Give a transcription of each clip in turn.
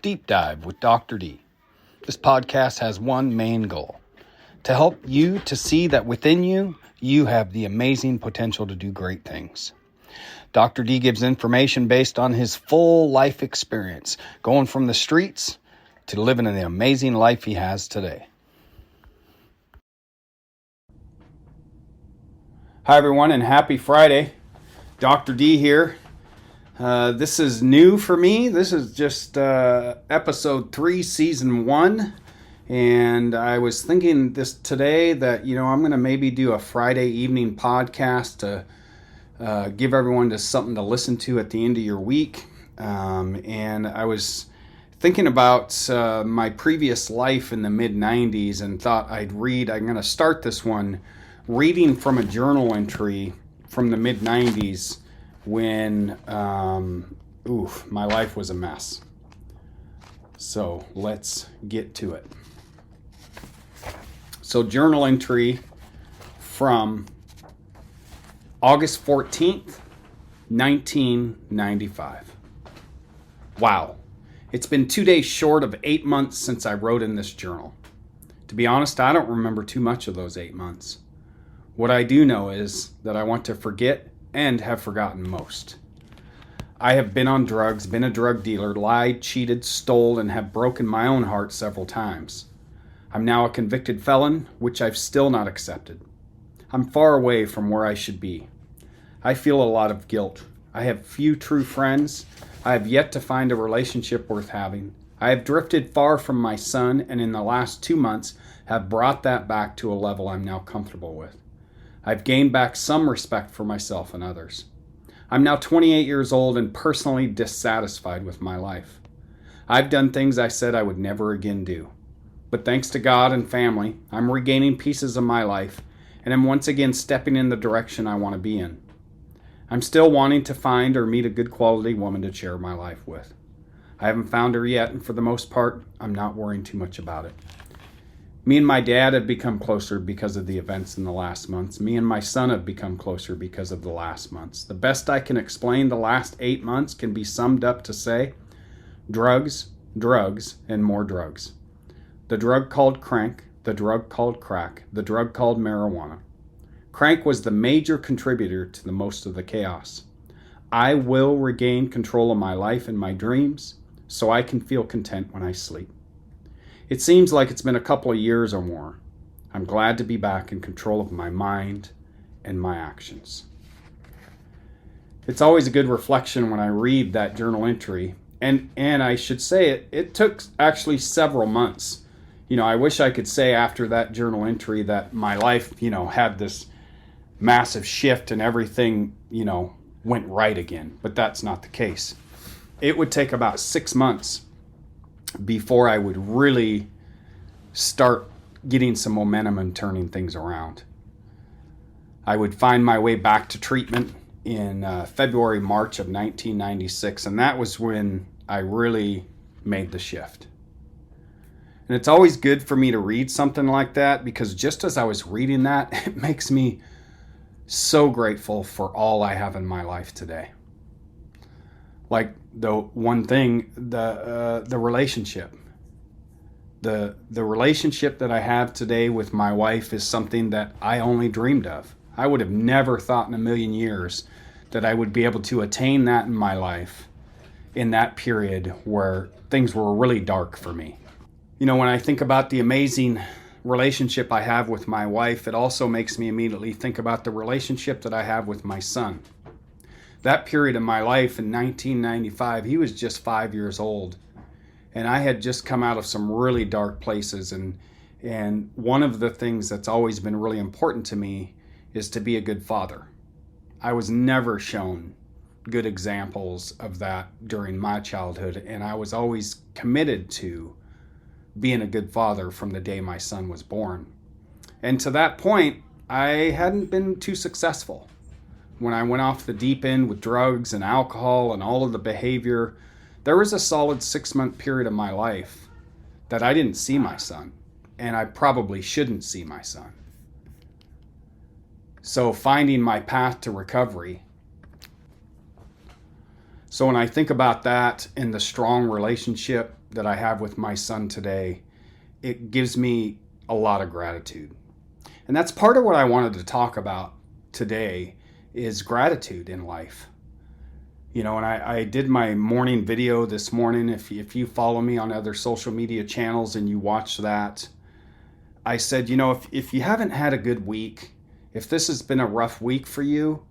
Deep Dive with Dr. D. This podcast has one main goal: to help you to see that within you, you have the amazing potential to do great things. Dr. D gives information based on his full life experience, going from the streets to living the amazing life he has today. Hi, everyone, and happy Friday. Dr. D here. This is new for me. This is just episode 3, season 1. And I was thinking this today that, I'm going to maybe do a Friday evening podcast to give everyone just something to listen to at the end of your week. And I was thinking about my previous life in the mid-90s and thought I'm going to start this one reading from a journal entry from the mid-90s when my life was a mess. So let's get to it. So journal entry from August 14th, 1995. Wow. It's been 2 days short of 8 months since I wrote in this journal. To be honest, I don't remember too much of those 8 months. What I do know is that I want to forget and have forgotten most. I have been on drugs, been a drug dealer, lied, cheated, stole, and have broken my own heart several times. I'm now a convicted felon, which I've still not accepted. I'm far away from where I should be. I feel a lot of guilt. I have few true friends. I have yet to find a relationship worth having. I have drifted far from my son, and in the last 2 months have brought that back to a level I'm now comfortable with. I've gained back some respect for myself and others. I'm now 28 years old and personally dissatisfied with my life. I've done things I said I would never again do. But thanks to God and family, I'm regaining pieces of my life and am once again stepping in the direction I want to be in. I'm still wanting to find or meet a good quality woman to share my life with. I haven't found her yet, and for the most part, I'm not worrying too much about it. Me and my dad have become closer because of the events in the last months. Me and my son have become closer because of the last months. The best I can explain the last 8 months can be summed up to say, drugs, drugs, and more drugs. The drug called crank, the drug called crack, the drug called marijuana. Crank was the major contributor to the most of the chaos. I will regain control of my life and my dreams so I can feel content when I sleep. It seems like it's been a couple of years or more. I'm glad to be back in control of my mind and my actions. It's always a good reflection when I read that journal entry. And I should say it took actually several months. I wish I could say after that journal entry that my life, had this massive shift and everything, went right again. But that's not the case. It would take about 6 months before I would really start getting some momentum and turning things around. I would find my way back to treatment in February, March of 1996, and that was when I really made the shift. And it's always good for me to read something like that because just as I was reading that, it makes me so grateful for all I have in my life today. Like the one thing, the relationship. The relationship that I have today with my wife is something that I only dreamed of. I would have never thought in a million years that I would be able to attain that in my life in that period where things were really dark for me. When I think about the amazing relationship I have with my wife, it also makes me immediately think about the relationship that I have with my son. That period of my life in 1995, he was just 5 years old. And I had just come out of some really dark places. And one of the things that's always been really important to me is to be a good father. I was never shown good examples of that during my childhood. And I was always committed to being a good father from the day my son was born. And to that point, I hadn't been too successful. When I went off the deep end with drugs and alcohol and all of the behavior, there was a solid 6-month period of my life that I didn't see my son, and I probably shouldn't see my son. So finding my path to recovery. So when I think about that and the strong relationship that I have with my son today, it gives me a lot of gratitude. And that's part of what I wanted to talk about today is gratitude in life. And I did my morning video this morning. If you follow me on other social media channels and you watch that, I said, if you haven't had a good week, if this has been a rough week for you,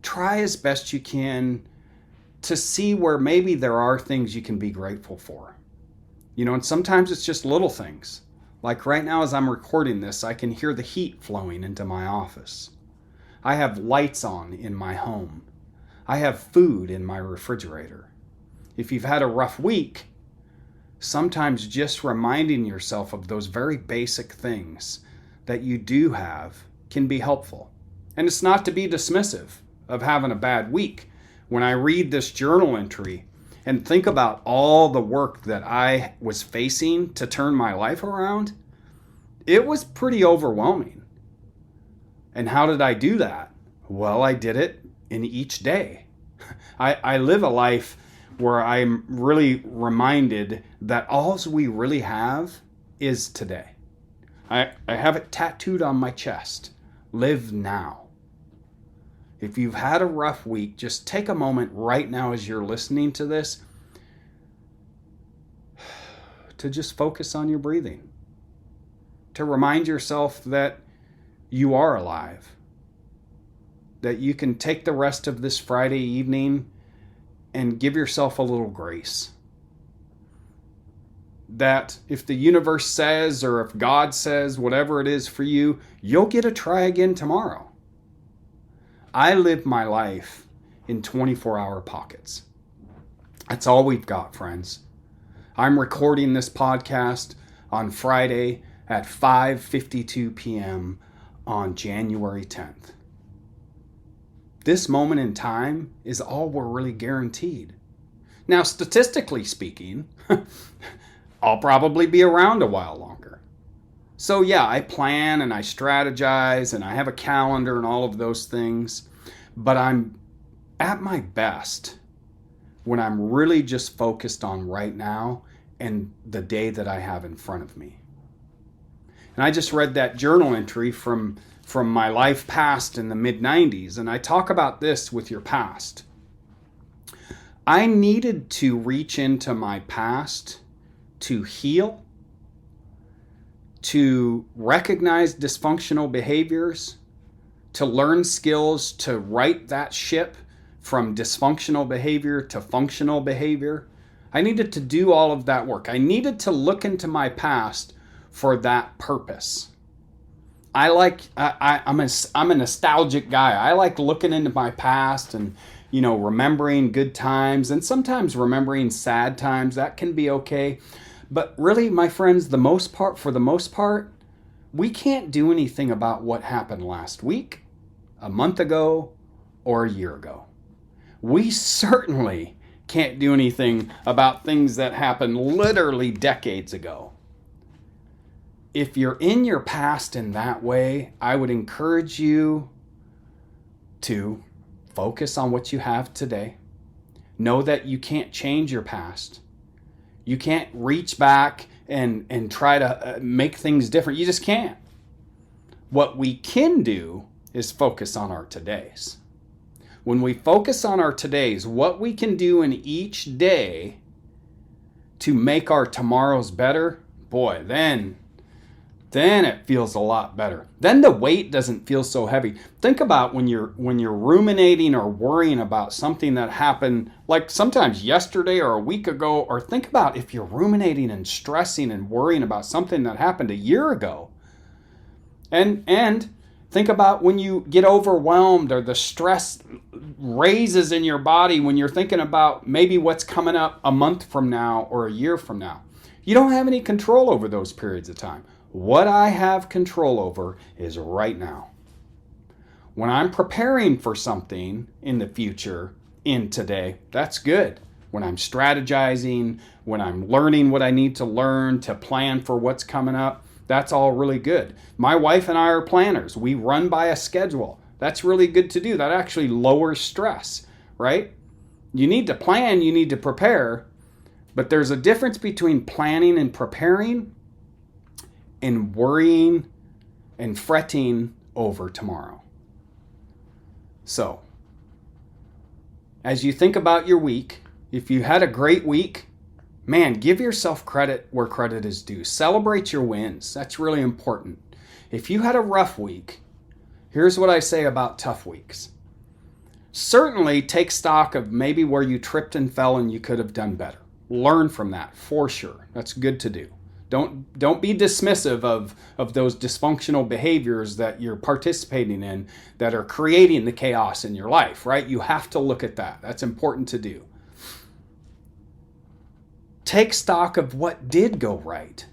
try as best you can to see where maybe there are things you can be grateful for. And sometimes it's just little things. Like right now as I'm recording this, I can hear the heat flowing into my office. I have lights on in my home. I have food in my refrigerator. If you've had a rough week, sometimes just reminding yourself of those very basic things that you do have can be helpful. And it's not to be dismissive of having a bad week. When I read this journal entry and think about all the work that I was facing to turn my life around, it was pretty overwhelming. And how did I do that? Well, I did it in each day. I live a life where I'm really reminded that all we really have is today. I have it tattooed on my chest. Live now. If you've had a rough week, just take a moment right now as you're listening to this to just focus on your breathing. To remind yourself that you are alive. That you can take the rest of this Friday evening and give yourself a little grace. That if the universe says, or if God says, whatever it is for you, you'll get to try again tomorrow. I live my life in 24-hour pockets. That's all we've got, friends. I'm recording this podcast on Friday at 5:52 p.m. on January 10th. This moment in time is all we're really guaranteed. Now, statistically speaking, I'll probably be around a while longer. So yeah, I plan and I strategize and I have a calendar and all of those things, but I'm at my best when I'm really just focused on right now and the day that I have in front of me. And I just read that journal entry from my life past in the mid-90s, and I talk about this with your past. I needed to reach into my past to heal, to recognize dysfunctional behaviors, to learn skills to right that ship from dysfunctional behavior to functional behavior. I needed to do all of that work. I needed to look into my past for that purpose. I'm a nostalgic guy. I like looking into my past and, remembering good times and sometimes remembering sad times. That can be okay. But really, my friends, for the most part, we can't do anything about what happened last week, a month ago, or a year ago. We certainly can't do anything about things that happened literally decades ago. If you're in your past in that way, I would encourage you to focus on what you have today. Know that you can't change your past. You can't reach back and try to make things different. You just can't. What we can do is focus on our todays. When we focus on our todays, what we can do in each day to make our tomorrows better, boy, then it feels a lot better. Then the weight doesn't feel so heavy. Think about when you're ruminating or worrying about something that happened like sometimes yesterday or a week ago, or think about if you're ruminating and stressing and worrying about something that happened a year ago. And think about when you get overwhelmed or the stress raises in your body when you're thinking about maybe what's coming up a month from now or a year from now. You don't have any control over those periods of time. What I have control over is right now. When I'm preparing for something in the future, in today, that's good. When I'm strategizing, when I'm learning what I need to learn to plan for what's coming up, that's all really good. My wife and I are planners. We run by a schedule. That's really good to do. That actually lowers stress, right? You need to plan, you need to prepare, But there's a difference between planning and preparing and worrying and fretting over tomorrow. So, as you think about your week, if you had a great week, man, give yourself credit where credit is due. Celebrate your wins. That's really important. If you had a rough week, here's what I say about tough weeks. Certainly take stock of maybe where you tripped and fell and you could have done better. Learn from that for sure. That's good to do. Don't be dismissive of those dysfunctional behaviors that you're participating in that are creating the chaos in your life, right? You have to look at that. That's important to do. Take stock of what did go right.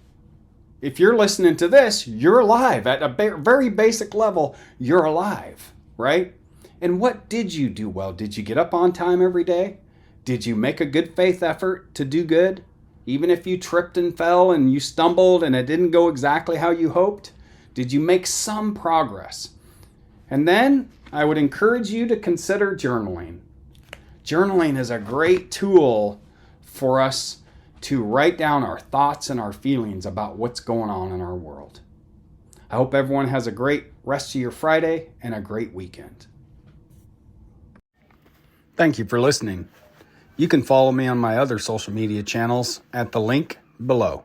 If you're listening to this, you're alive. At a very basic level, you're alive, right? And what did you do well? Did you get up on time every day? Did you make a good faith effort to do good? Even if you tripped and fell and you stumbled and it didn't go exactly how you hoped, did you make some progress? And then I would encourage you to consider journaling. Journaling is a great tool for us to write down our thoughts and our feelings about what's going on in our world. I hope everyone has a great rest of your Friday and a great weekend. Thank you for listening. You can follow me on my other social media channels at the link below.